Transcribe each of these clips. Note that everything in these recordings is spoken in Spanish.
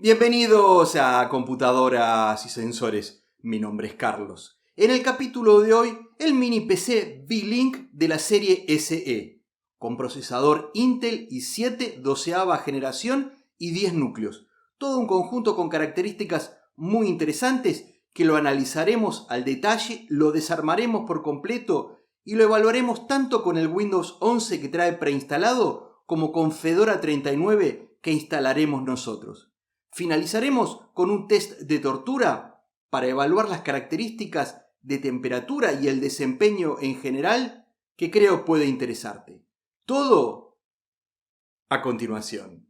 Bienvenidos a Computadoras y Sensores. Mi nombre es Carlos. En el capítulo de hoy, el mini PC V-Link de la serie SE, con procesador Intel i7 12ª generación y 10 núcleos. Todo un conjunto con características muy interesantes que lo analizaremos al detalle, lo desarmaremos por completo y lo evaluaremos tanto con el Windows 11 que trae preinstalado como con Fedora 39 que instalaremos nosotros. Finalizaremos con un test de tortura para evaluar las características de temperatura y el desempeño en general que creo puede interesarte. Todo a continuación.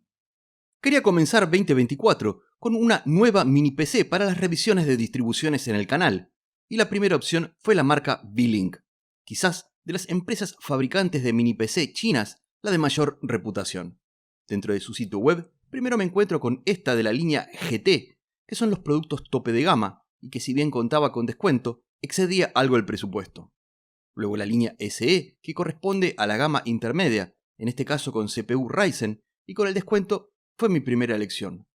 Quería comenzar 2024 con una nueva mini PC para las revisiones de distribuciones en el canal, y la primera opción fue la marca V-Link, quizás de las empresas fabricantes de mini PC chinas la de mayor reputación. Dentro de su sitio web, primero me encuentro con esta de la línea GT, que son los productos tope de gama y que si bien contaba con descuento, excedía algo el presupuesto. Luego la línea SE, que corresponde a la gama intermedia, en este caso con CPU Ryzen, y con el descuento fue mi primera elección.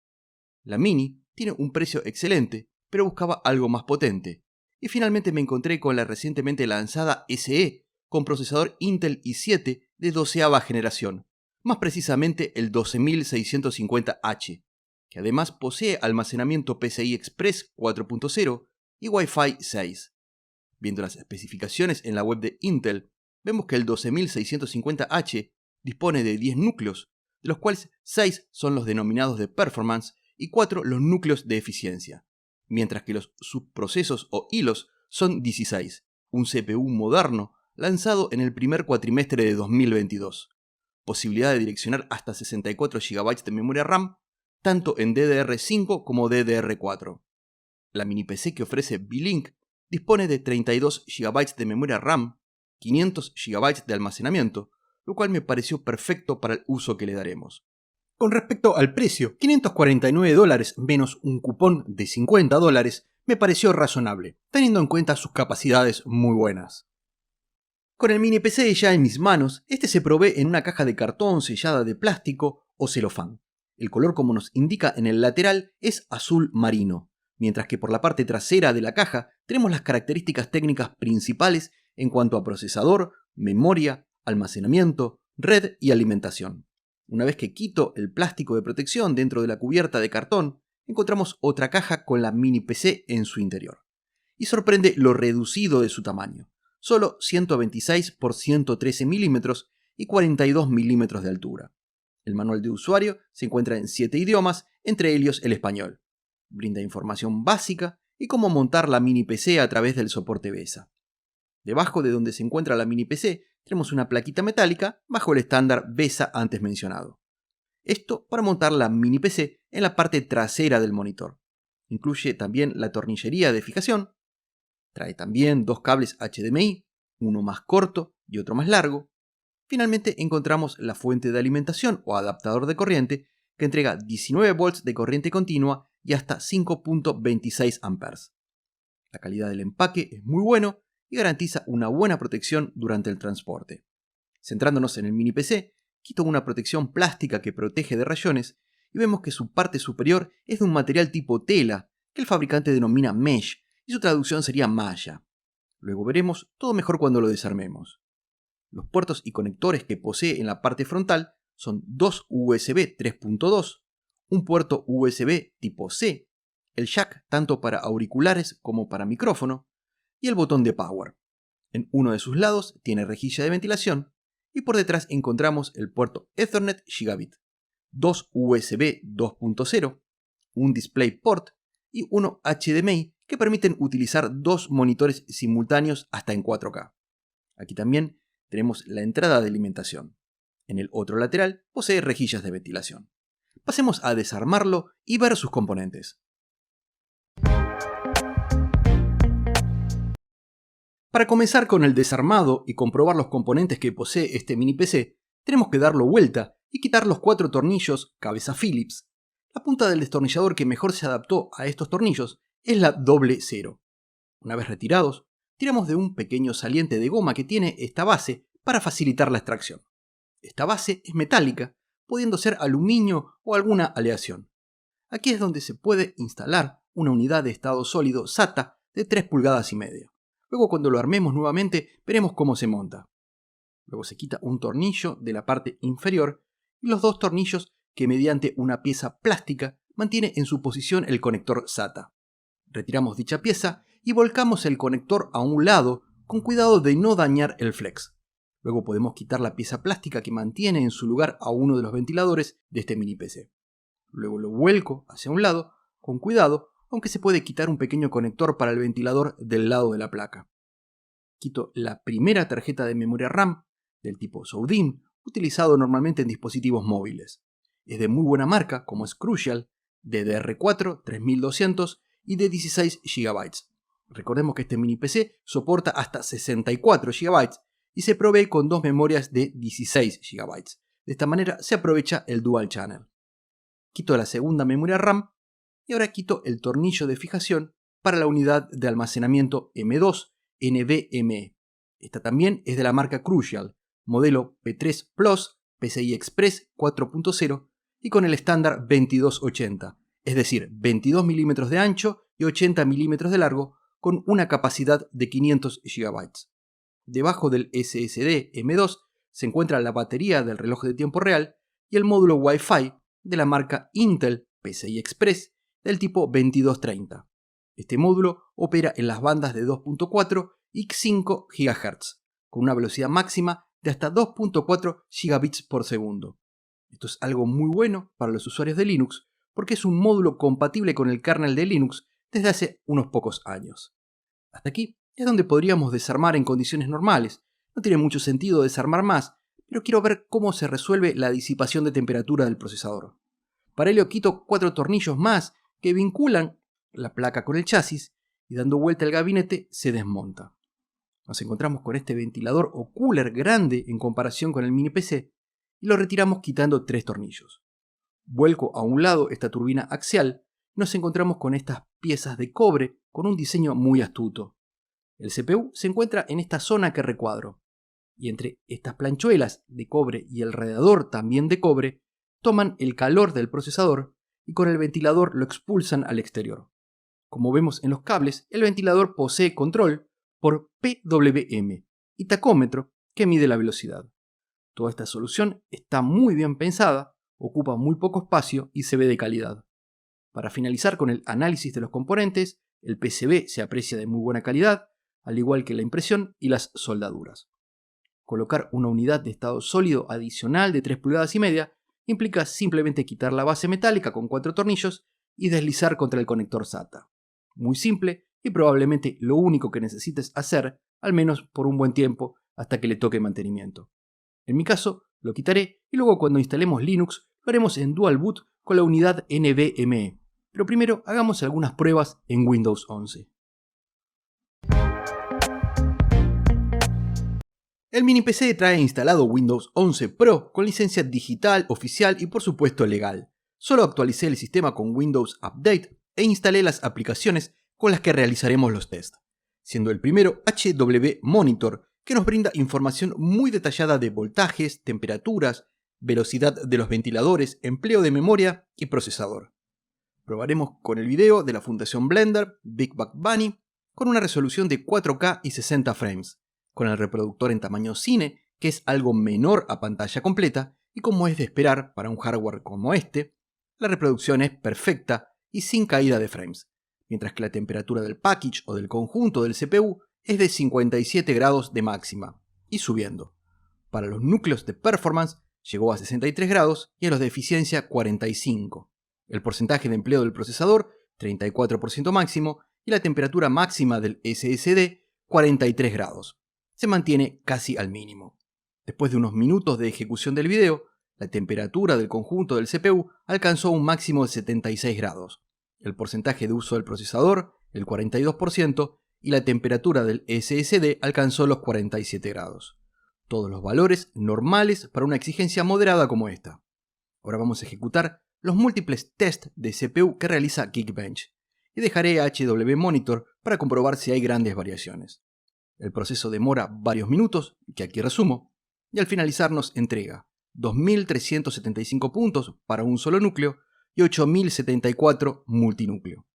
La Mini tiene un precio excelente, pero buscaba algo más potente. Y finalmente me encontré con la recientemente lanzada SE, con procesador Intel i7 de 12ª generación, más precisamente el 12650H, que además posee almacenamiento PCI Express 4.0 y Wi-Fi 6. Viendo las especificaciones en la web de Intel, vemos que el 12650H dispone de 10 núcleos, de los cuales 6 son los denominados de performance y 4 los núcleos de eficiencia, mientras que los subprocesos o hilos son 16, un CPU moderno lanzado en el primer cuatrimestre de 2022. Posibilidad de direccionar hasta 64 GB de memoria RAM, tanto en DDR5 como DDR4. La mini PC que ofrece V-Link dispone de 32 GB de memoria RAM, 500 GB de almacenamiento, lo cual me pareció perfecto para el uso que le daremos. Con respecto al precio, $549 menos un cupón de $50 me pareció razonable, teniendo en cuenta sus capacidades muy buenas. Con el mini PC ya en mis manos, este se provee en una caja de cartón sellada de plástico o celofán. El color, como nos indica en el lateral, es azul marino, mientras que por la parte trasera de la caja tenemos las características técnicas principales en cuanto a procesador, memoria, almacenamiento, red y alimentación. Una vez que quito el plástico de protección dentro de la cubierta de cartón, encontramos otra caja con la mini PC en su interior. Y sorprende lo reducido de su tamaño. Solo 126 por 113 milímetros y 42 milímetros de altura. El manual de usuario se encuentra en 7 idiomas, entre ellos el español. Brinda información básica y cómo montar la mini PC a través del soporte BESA. Debajo de donde se encuentra la mini PC tenemos una plaquita metálica bajo el estándar BESA antes mencionado. Esto para montar la mini PC en la parte trasera del monitor. Incluye también la tornillería de fijación. Trae también dos cables HDMI, uno más corto y otro más largo. Finalmente encontramos la fuente de alimentación o adaptador de corriente que entrega 19 volts de corriente continua y hasta 5.26 amperes. La calidad del empaque es muy bueno y garantiza una buena protección durante el transporte. Centrándonos en el mini PC, quito una protección plástica que protege de rayones y vemos que su parte superior es de un material tipo tela que el fabricante denomina mesh y su traducción sería malla. Luego veremos todo mejor cuando lo desarmemos. Los puertos y conectores que posee en la parte frontal son dos USB 3.2, un puerto USB tipo C, el jack tanto para auriculares como para micrófono y el botón de power. En uno de sus lados tiene rejilla de ventilación y por detrás encontramos el puerto Ethernet Gigabit, dos USB 2.0, un DisplayPort y uno HDMI que permiten utilizar dos monitores simultáneos hasta en 4K. Aquí también tenemos la entrada de alimentación. En el otro lateral posee rejillas de ventilación. Pasemos a desarmarlo y ver sus componentes. Para comenzar con el desarmado y comprobar los componentes que posee este mini PC, tenemos que darlo vuelta y quitar los 4 tornillos cabeza Phillips. La punta del destornillador que mejor se adaptó a estos tornillos es la doble 0. Una vez retirados, tiramos de un pequeño saliente de goma que tiene esta base para facilitar la extracción. Esta base es metálica, pudiendo ser aluminio o alguna aleación. Aquí es donde se puede instalar una unidad de estado sólido SATA de 3,5 pulgadas. Luego, cuando lo armemos nuevamente, veremos cómo se monta. Luego se quita un tornillo de la parte inferior y los dos tornillos que mediante una pieza plástica mantiene en su posición el conector SATA. Retiramos dicha pieza y volcamos el conector a un lado con cuidado de no dañar el flex. Luego podemos quitar la pieza plástica que mantiene en su lugar a uno de los ventiladores de este mini PC. Luego lo vuelco hacia un lado con cuidado, aunque se puede quitar un pequeño conector para el ventilador del lado de la placa. Quito la primera tarjeta de memoria RAM del tipo SODIMM, utilizado normalmente en dispositivos móviles. Es de muy buena marca, como es Crucial, DDR4 3200 y de 16 GB. Recordemos que este mini PC soporta hasta 64 GB y se provee con dos memorias de 16 GB. De esta manera se aprovecha el Dual Channel. Quito la segunda memoria RAM y ahora quito el tornillo de fijación para la unidad de almacenamiento M2 NVMe. Esta también es de la marca Crucial, modelo P3 Plus PCI Express 4.0 y con el estándar 2280, es decir, 22 mm de ancho y 80 mm de largo, con una capacidad de 500 GB. Debajo del SSD M2 se encuentra la batería del reloj de tiempo real y el módulo Wi-Fi de la marca Intel PCI Express del tipo 2230. Este módulo opera en las bandas de 2.4 y 5 GHz, con una velocidad máxima de hasta 2.4 gigabits por segundo. Esto es algo muy bueno para los usuarios de Linux porque es un módulo compatible con el kernel de Linux desde hace unos pocos años. Hasta aquí es donde podríamos desarmar en condiciones normales. No tiene mucho sentido desarmar más, pero quiero ver cómo se resuelve la disipación de temperatura del procesador. Para ello quito 4 tornillos más que vinculan la placa con el chasis y dando vuelta el gabinete se desmonta. Nos encontramos con este ventilador o cooler grande en comparación con el mini PC y lo retiramos quitando 3 tornillos. Vuelco a un lado esta turbina axial y nos encontramos con estas piezas de cobre con un diseño muy astuto. El CPU se encuentra en esta zona que recuadro y entre estas planchuelas de cobre y el radiador también de cobre toman el calor del procesador y con el ventilador lo expulsan al exterior. Como vemos en los cables, el ventilador posee control por PWM y tacómetro que mide la velocidad. Toda esta solución está muy bien pensada, ocupa muy poco espacio y se ve de calidad. Para finalizar con el análisis de los componentes, el PCB se aprecia de muy buena calidad, al igual que la impresión y las soldaduras. Colocar una unidad de estado sólido adicional de 3,5 pulgadas implica simplemente quitar la base metálica con 4 tornillos y deslizar contra el conector SATA. Muy simple y probablemente lo único que necesites hacer, al menos por un buen tiempo, hasta que le toque mantenimiento. En mi caso, lo quitaré y luego cuando instalemos Linux lo haremos en Dual Boot con la unidad NVMe. Pero primero hagamos algunas pruebas en Windows 11. El mini PC trae instalado Windows 11 Pro con licencia digital, oficial y por supuesto legal. Solo actualicé el sistema con Windows Update e instalé las aplicaciones con las que realizaremos los tests, siendo el primero HW Monitor, que nos brinda información muy detallada de voltajes, temperaturas, velocidad de los ventiladores, empleo de memoria y procesador. Probaremos con el video de la Fundación Blender Big Buck Bunny con una resolución de 4K y 60 frames, con el reproductor en tamaño cine, que es algo menor a pantalla completa, y como es de esperar para un hardware como este, la reproducción es perfecta y sin caída de frames, mientras que la temperatura del package o del conjunto del CPU es de 57 grados de máxima, y subiendo. Para los núcleos de performance llegó a 63 grados y a los de eficiencia 45. El porcentaje de empleo del procesador 34% máximo y la temperatura máxima del SSD 43 grados. Se mantiene casi al mínimo. Después de unos minutos de ejecución del video, la temperatura del conjunto del CPU alcanzó un máximo de 76 grados. El porcentaje de uso del procesador, el 42%, y la temperatura del SSD alcanzó los 47 grados. Todos los valores normales para una exigencia moderada como esta. Ahora vamos a ejecutar los múltiples tests de CPU que realiza Geekbench y dejaré a HW Monitor para comprobar si hay grandes variaciones. El proceso demora varios minutos, que aquí resumo, y al finalizar nos entrega 2.375 puntos para un solo núcleo y 8074 multinúcleo.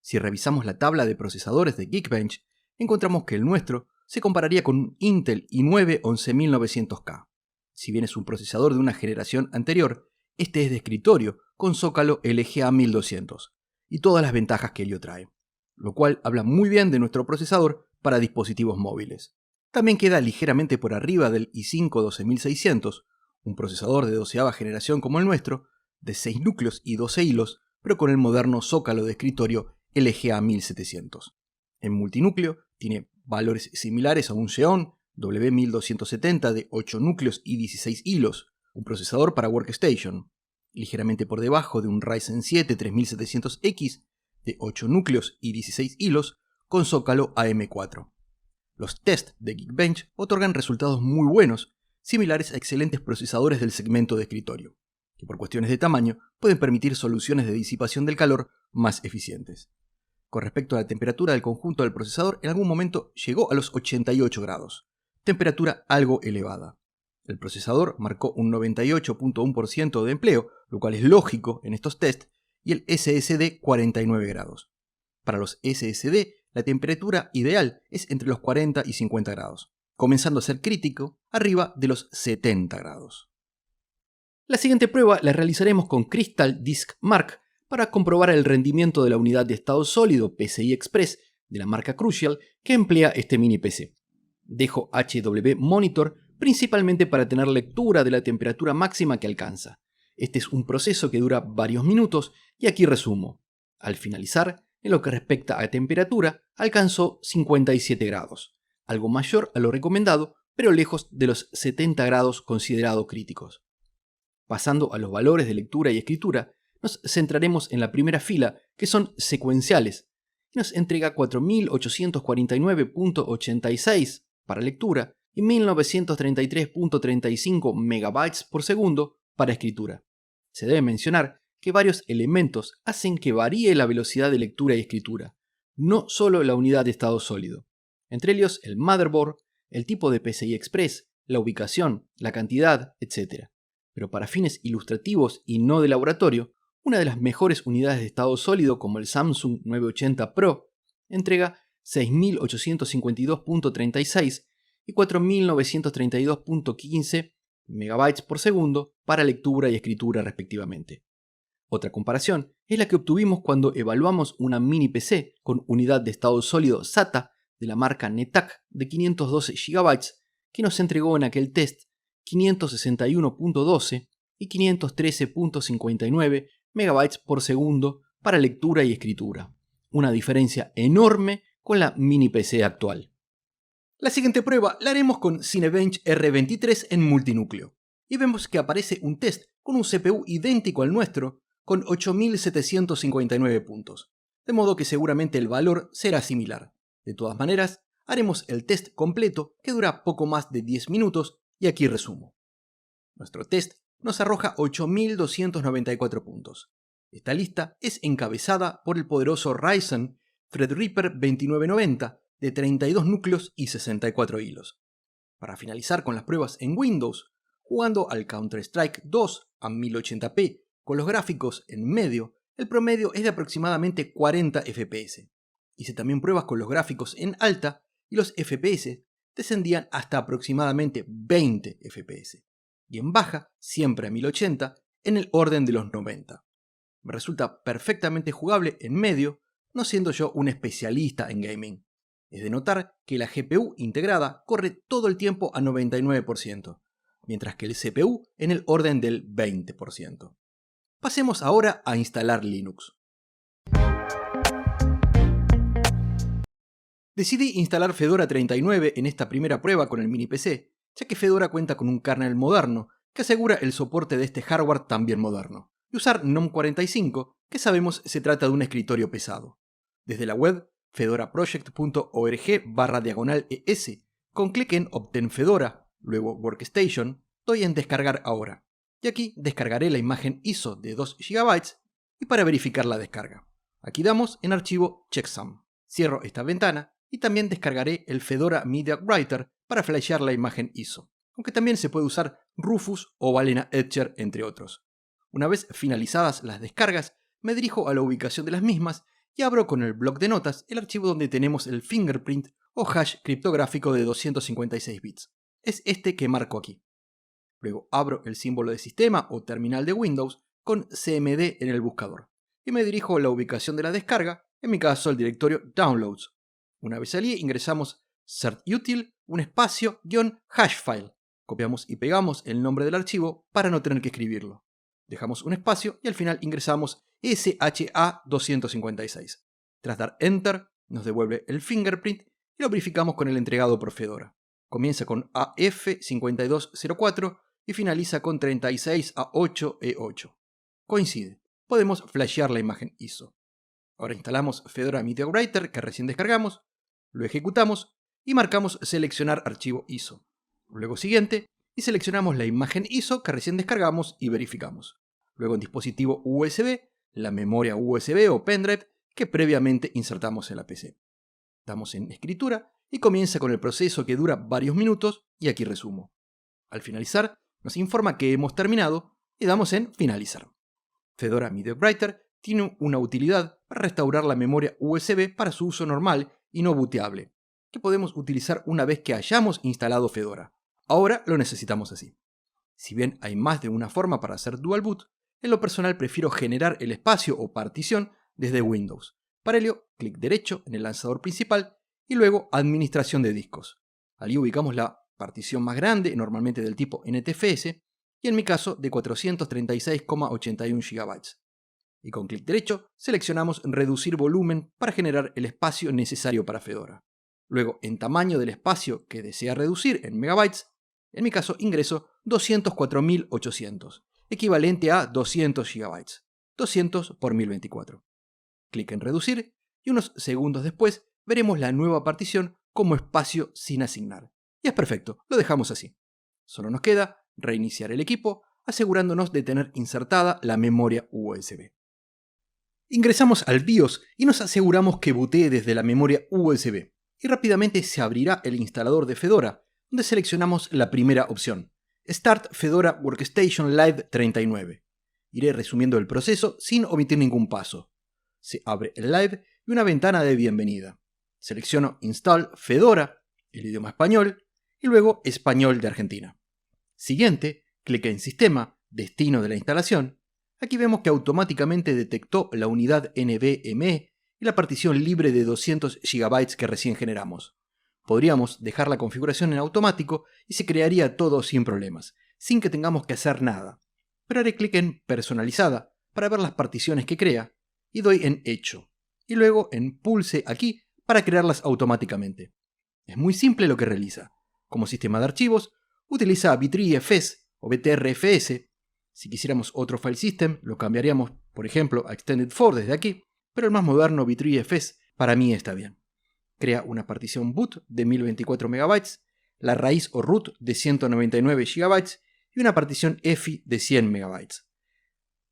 Si revisamos la tabla de procesadores de Geekbench, encontramos que el nuestro se compararía con un Intel i9 11900K. Si bien es un procesador de una generación anterior, este es de escritorio con zócalo LGA 1200 y todas las ventajas que ello trae, lo cual habla muy bien de nuestro procesador para dispositivos móviles. También queda ligeramente por arriba del i5 12600, un procesador de 12ª generación como el nuestro, de 6 núcleos y 12 hilos, pero con el moderno zócalo de escritorio LGA 1700. En multinúcleo tiene valores similares a un Xeon W1270 de 8 núcleos y 16 hilos, un procesador para workstation, ligeramente por debajo de un Ryzen 7 3700X de 8 núcleos y 16 hilos con zócalo AM4. Los tests de Geekbench otorgan resultados muy buenos, similares a excelentes procesadores del segmento de escritorio, que por cuestiones de tamaño pueden permitir soluciones de disipación del calor más eficientes. Con respecto a la temperatura del conjunto del procesador, en algún momento llegó a los 88 grados, temperatura algo elevada. El procesador marcó un 98.1% de empleo, lo cual es lógico en estos tests, y el SSD 49 grados. Para los SSD, la temperatura ideal es entre los 40 y 50 grados, comenzando a ser crítico arriba de los 70 grados. La siguiente prueba la realizaremos con Crystal Disk Mark para comprobar el rendimiento de la unidad de estado sólido PCI Express de la marca Crucial que emplea este mini PC. Dejo HW Monitor principalmente para tener lectura de la temperatura máxima que alcanza. Este es un proceso que dura varios minutos y aquí resumo. Al finalizar, en lo que respecta a temperatura, alcanzó 57 grados, algo mayor a lo recomendado, pero lejos de los 70 grados considerados críticos. Pasando a los valores de lectura y escritura, nos centraremos en la primera fila, que son secuenciales, y nos entrega 4849.86 para lectura y 1933.35 MB por segundo para escritura. Se debe mencionar que varios elementos hacen que varíe la velocidad de lectura y escritura, no solo la unidad de estado sólido. Entre ellos el motherboard, el tipo de PCI Express, la ubicación, la cantidad, etc. Pero para fines ilustrativos y no de laboratorio, una de las mejores unidades de estado sólido como el Samsung 980 Pro entrega 6852.36 y 4932.15 MB por segundo para lectura y escritura respectivamente. Otra comparación es la que obtuvimos cuando evaluamos una mini PC con unidad de estado sólido SATA de la marca Netak de 512 GB que nos entregó en aquel test 561.12 y 513.59 MB por segundo para lectura y escritura. Una diferencia enorme con la mini PC actual. La siguiente prueba la haremos con Cinebench R23 en multinúcleo. Y vemos que aparece un test con un CPU idéntico al nuestro, con 8759 puntos. De modo que seguramente el valor será similar. De todas maneras, haremos el test completo que dura poco más de 10 minutos y aquí resumo. Nuestro test nos arroja 8294 puntos. Esta lista es encabezada por el poderoso Ryzen Threadripper 2990 de 32 núcleos y 64 hilos. Para finalizar con las pruebas en Windows, jugando al Counter-Strike 2 a 1080p con los gráficos en medio, el promedio es de aproximadamente 40 FPS. Hice también pruebas con los gráficos en alta y los FPS descendían hasta aproximadamente 20 FPS. Y en baja, siempre a 1080, en el orden de los 90. Me resulta perfectamente jugable en medio, no siendo yo un especialista en gaming. Es de notar que la GPU integrada corre todo el tiempo a 99%, mientras que el CPU en el orden del 20%. Pasemos ahora a instalar Linux. Decidí instalar Fedora 39 en esta primera prueba con el mini PC, ya que Fedora cuenta con un kernel moderno que asegura el soporte de este hardware también moderno, y usar GNOME 45, que sabemos se trata de un escritorio pesado. Desde la web fedoraproject.org/es, con clic en Obtén Fedora, luego Workstation, doy en Descargar ahora, y aquí descargaré la imagen ISO de 2 GB y para verificar la descarga. Aquí damos en archivo checksum. Cierro esta ventana y también descargaré el Fedora Media Writer para flashear la imagen ISO, aunque también se puede usar Rufus o Balena Etcher entre otros. Una vez finalizadas las descargas, me dirijo a la ubicación de las mismas y abro con el bloc de notas el archivo donde tenemos el fingerprint o hash criptográfico de 256 bits. Es este que marco aquí. Luego abro el símbolo de sistema o terminal de Windows con cmd en el buscador y me dirijo a la ubicación de la descarga, en mi caso el directorio Downloads. Una vez allí ingresamos certutil, un espacio, --hashfile. Copiamos y pegamos el nombre del archivo para no tener que escribirlo. Dejamos un espacio y al final ingresamos SHA-256. Tras dar Enter, nos devuelve el fingerprint y lo verificamos con el entregado por Fedora. Comienza con AF5204 y finaliza con 36A8E8. Coincide. Podemos flashear la imagen ISO. Ahora instalamos Fedora Media Writer que recién descargamos, lo ejecutamos y marcamos seleccionar archivo ISO. Luego siguiente y seleccionamos la imagen ISO que recién descargamos y verificamos. Luego en dispositivo USB, la memoria USB o pendrive que previamente insertamos en la PC. Damos en escritura y comienza con el proceso que dura varios minutos y aquí resumo. Al finalizar, nos informa que hemos terminado y damos en finalizar. Fedora Media Writer tiene una utilidad para restaurar la memoria USB para su uso normal y no booteable, que podemos utilizar una vez que hayamos instalado Fedora. Ahora lo necesitamos así. Si bien hay más de una forma para hacer dual boot, en lo personal prefiero generar el espacio o partición desde Windows. Para ello, clic derecho en el lanzador principal y luego Administración de discos. Allí ubicamos la partición más grande, normalmente del tipo NTFS, y en mi caso de 436,81 GB. Y con clic derecho seleccionamos Reducir volumen para generar el espacio necesario para Fedora. Luego, en tamaño del espacio que desea reducir en megabytes, en mi caso ingreso 204.800, equivalente a 200 GB, 200 por 1024. Clic en Reducir y unos segundos después veremos la nueva partición como espacio sin asignar. Y es perfecto, lo dejamos así. Solo nos queda reiniciar el equipo, asegurándonos de tener insertada la memoria USB. Ingresamos al BIOS y nos aseguramos que bootee desde la memoria USB. Y rápidamente se abrirá el instalador de Fedora, donde seleccionamos la primera opción, Start Fedora Workstation Live 39. Iré resumiendo el proceso sin omitir ningún paso. Se abre el Live y una ventana de bienvenida. Selecciono Install Fedora, el idioma español, y luego Español de Argentina. Siguiente, clic en Sistema, Destino de la instalación. Aquí vemos que automáticamente detectó la unidad NVMe y la partición libre de 200 GB que recién generamos. Podríamos dejar la configuración en automático y se crearía todo sin problemas, sin que tengamos que hacer nada. Pero haré clic en Personalizada para ver las particiones que crea y doy en Hecho. Y luego en Pulse aquí para crearlas automáticamente. Es muy simple lo que realiza. Como sistema de archivos, utiliza Bitreefs o BTRFS. Si quisiéramos otro file system, lo cambiaríamos, por ejemplo, a Extended4 desde aquí, pero el más moderno Bitreefs para mí está bien. Crea una partición boot de 1024 MB, la raíz o root de 199 GB y una partición EFI de 100 MB.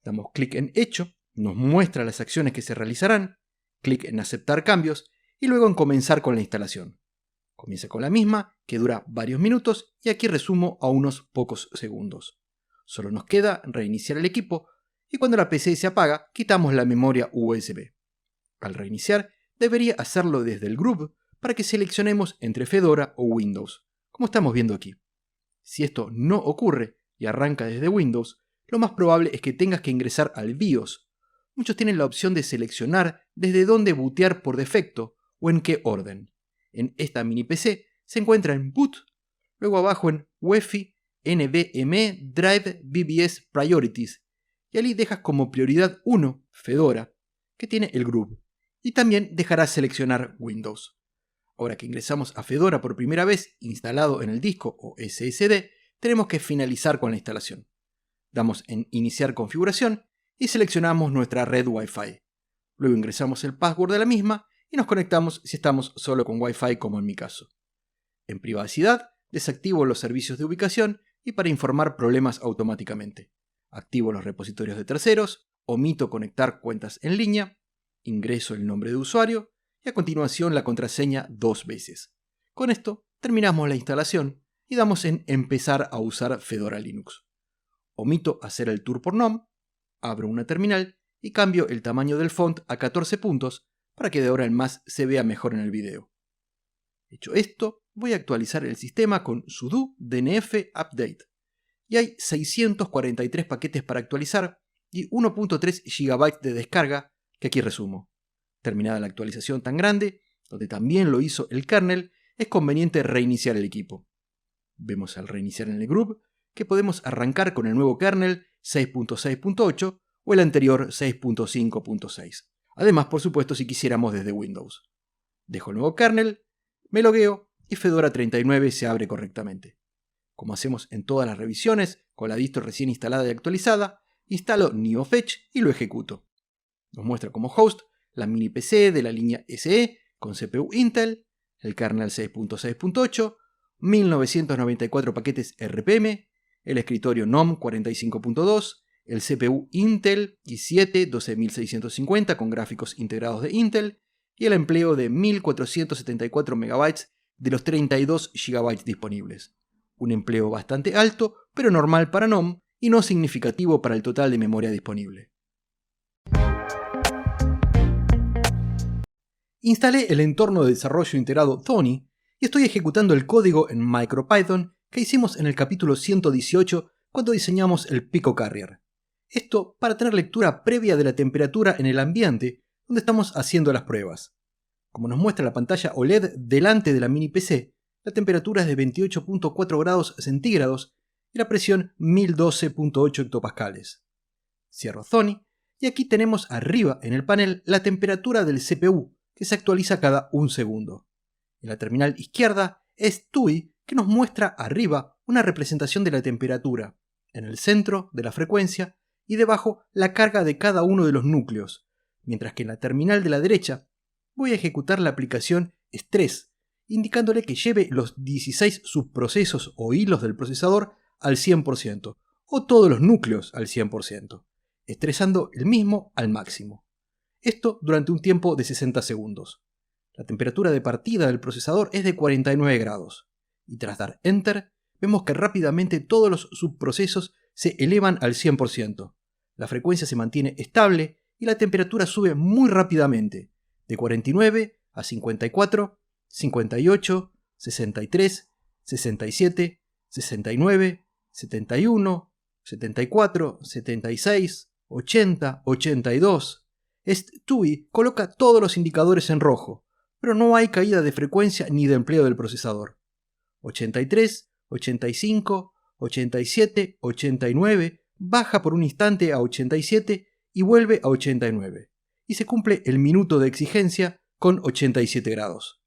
Damos clic en Hecho, nos muestra las acciones que se realizarán, clic en Aceptar cambios y luego en Comenzar con la instalación. Comienza con la misma, que dura varios minutos y aquí resumo a unos pocos segundos. Solo nos queda reiniciar el equipo y cuando la PC se apaga, quitamos la memoria USB. Al reiniciar, debería hacerlo desde el GRUB para que seleccionemos entre Fedora o Windows, como estamos viendo aquí. Si esto no ocurre y arranca desde Windows, lo más probable es que tengas que ingresar al BIOS. Muchos tienen la opción de seleccionar desde dónde bootear por defecto o en qué orden. En esta mini PC se encuentra en Boot, luego abajo en UEFI, NVMe Drive BBS Priorities, y allí dejas como prioridad 1 Fedora, que tiene el GRUB, y también dejarás seleccionar Windows. Ahora que ingresamos a Fedora por primera vez instalado en el disco o SSD, tenemos que finalizar con la instalación. Damos en Iniciar configuración y seleccionamos nuestra red Wi-Fi. Luego ingresamos el password de la misma y nos conectamos si estamos solo con Wi-Fi como en mi caso. En privacidad, desactivo los servicios de ubicación y para informar problemas automáticamente. Activo los repositorios de terceros, omito conectar cuentas en línea, ingreso el nombre de usuario y a continuación la contraseña 2 veces. Con esto terminamos la instalación y damos en Empezar a usar Fedora Linux. Omito hacer el tour por NOM Abro una terminal y cambio el tamaño del font a 14 puntos para que de ahora en más se vea mejor en el video. Hecho esto, voy a actualizar el sistema con sudo dnf update. Y hay 643 paquetes para actualizar y 1.3 GB de descarga que aquí resumo. Terminada la actualización tan grande, donde también lo hizo el kernel, es conveniente reiniciar el equipo. Vemos al reiniciar en el group que podemos arrancar con el nuevo kernel 6.6.8 o el anterior 6.5.6. Además, por supuesto, si quisiéramos desde Windows. Dejo el nuevo kernel, me logueo y Fedora 39 se abre correctamente. Como hacemos en todas las revisiones, con la distro recién instalada y actualizada, instalo NeoFetch y lo ejecuto. Nos muestra como host la mini PC de la línea SE con CPU Intel, el kernel 6.6.8, 1994 paquetes RPM, el escritorio GNOME 45.2, el CPU Intel i7 12650 con gráficos integrados de Intel y el empleo de 1474 MB de los 32 GB disponibles. Un empleo bastante alto, pero normal para GNOME y no significativo para el total de memoria disponible. Instalé el entorno de desarrollo integrado Thonny y estoy ejecutando el código en MicroPython que hicimos en el capítulo 118 cuando diseñamos el Pico Carrier. Esto para tener lectura previa de la temperatura en el ambiente donde estamos haciendo las pruebas. Como nos muestra la pantalla OLED delante de la mini PC, la temperatura es de 28.4 grados centígrados y la presión 1012.8 hectopascales. Cierro Thonny y aquí tenemos arriba en el panel la temperatura del CPU, que se actualiza cada un segundo. En la terminal izquierda es TUI, que nos muestra arriba una representación de la temperatura, en el centro de la frecuencia y debajo la carga de cada uno de los núcleos, mientras que en la terminal de la derecha voy a ejecutar la aplicación Stress, indicándole que lleve los 16 subprocesos o hilos del procesador al 100%, o todos los núcleos al 100%, estresando el mismo al máximo. Esto durante un tiempo de 60 segundos. La temperatura de partida del procesador es de 49 grados, y tras dar Enter, vemos que rápidamente todos los subprocesos se elevan al 100%. La frecuencia se mantiene estable y la temperatura sube muy rápidamente, de 49 a 54, 58, 63, 67, 69, 71, 74, 76, 80, 82. TUI coloca todos los indicadores en rojo, pero no hay caída de frecuencia ni de empleo del procesador. 83, 85, 87, 89, baja por un instante a 87 y vuelve a 89. Y se cumple el minuto de exigencia con 87 grados.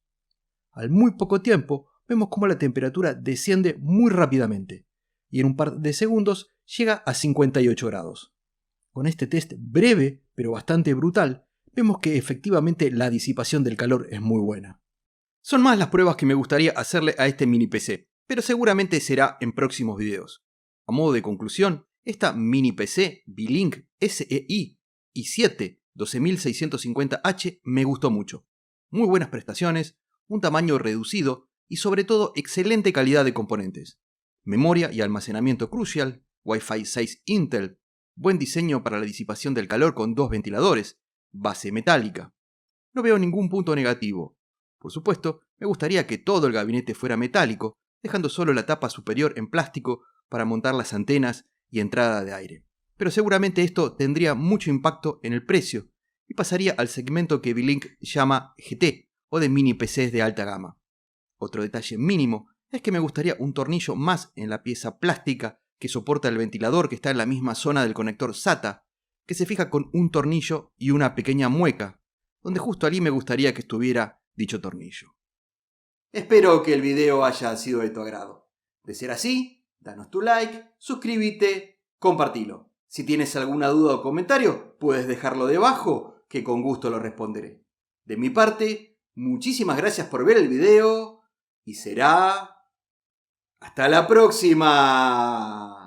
Al muy poco tiempo, vemos cómo la temperatura desciende muy rápidamente, y en un par de segundos llega a 58 grados. Con este test breve, pero bastante brutal, vemos que efectivamente la disipación del calor es muy buena. Son más las pruebas que me gustaría hacerle a este mini PC, pero seguramente será en próximos videos. A modo de conclusión, esta mini PC V-Link SEI i7 12650H me gustó mucho. Muy buenas prestaciones, un tamaño reducido y sobre todo excelente calidad de componentes. Memoria y almacenamiento Crucial, Wi-Fi 6 Intel, buen diseño para la disipación del calor con 2 ventiladores, base metálica. No veo ningún punto negativo. Por supuesto, me gustaría que todo el gabinete fuera metálico, dejando solo la tapa superior en plástico para montar las antenas y entrada de aire. Pero seguramente esto tendría mucho impacto en el precio y pasaría al segmento que V-Link llama GT o de mini PCs de alta gama. Otro detalle mínimo es que me gustaría un tornillo más en la pieza plástica que soporta el ventilador que está en la misma zona del conector SATA, que se fija con un tornillo y una pequeña mueca, donde justo allí me gustaría que estuviera dicho tornillo. Espero que el video haya sido de tu agrado. De ser así, danos tu like, suscríbete, compartilo. Si tienes alguna duda o comentario, puedes dejarlo debajo, que con gusto lo responderé. De mi parte, muchísimas gracias por ver el video y será hasta la próxima.